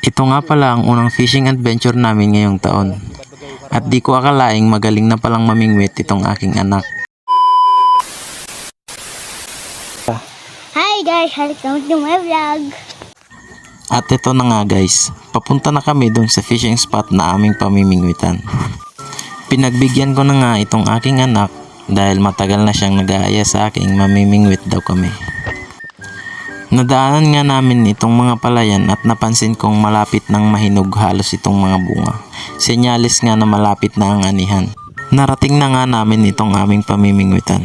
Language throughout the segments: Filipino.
Ito nga pala ang unang fishing adventure namin ngayong taon. At di ko akalaing magaling na palang mamingwit itong aking anak. Hi guys, welcome to my vlog. At ito na nga guys, papunta na kami dun sa fishing spot na aming pamimingwitan. Pinagbigyan ko na nga itong aking anak dahil matagal na siyang nag-aaya sa aking mamimingwit daw kami. Nadaanan nga namin itong mga palayan at napansin kong malapit ng mahinog halos itong mga bunga. Senyalis nga na malapit na ang anihan. Narating na nga namin itong aming pamimingwitan.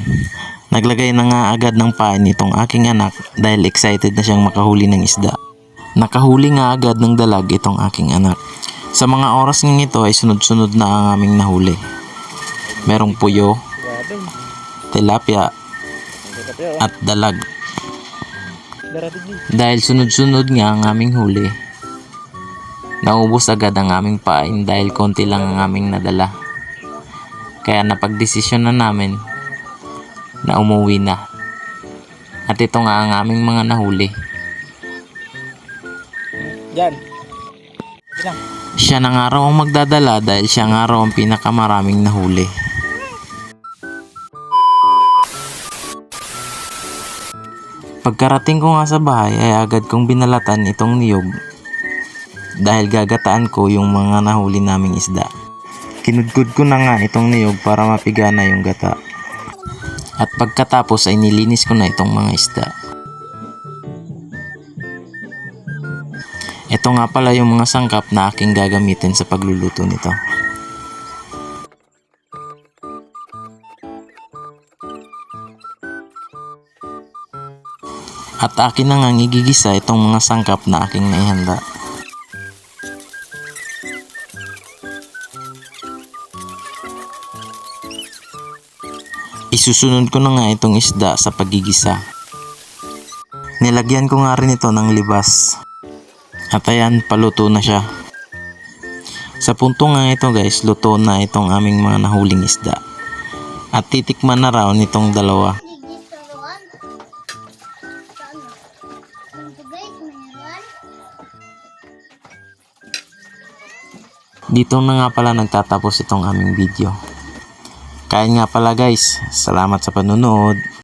Naglagay na nga agad ng pain itong aking anak dahil excited na siyang makahuli ng isda. Nakahuli nga agad ng dalag itong aking anak. Sa mga oras ng ito ay sunod-sunod na ang aming nahuli. Merong puyo, tilapia at dalag. Dahil sunod-sunod nga ang aming huli, naubos agad ang aming pain dahil konti lang ang aming nadala. Kaya napagdesisyon na namin na umuwi na. At ito nga ang aming mga nahuli. Yan. Siya na nga raw ang magdadala dahil siya nga raw ang pinakamaraming nahuli. Pagkarating ko nga sa bahay ay agad kong binalatan itong niyog dahil gagataan ko yung mga nahuli naming isda. Kinudkod ko na nga itong niyog para mapigana yung gata. At pagkatapos ay nilinis ko na itong mga isda. Ito nga pala yung mga sangkap na aking gagamitin sa pagluluto nito. At akin na nga igigisa itong mga sangkap na aking naihanda. Isusunod ko na nga itong isda sa pagigisa. Nilagyan ko nga rin ito ng libas. At ayan, paluto na siya. Sa punto nga ito guys, luto na itong aming mga nahuling isda. At titikman na raw nitong dalawa. Dito na nga pala nagtatapos itong aming video. Kaya nga pala guys, salamat sa panonood.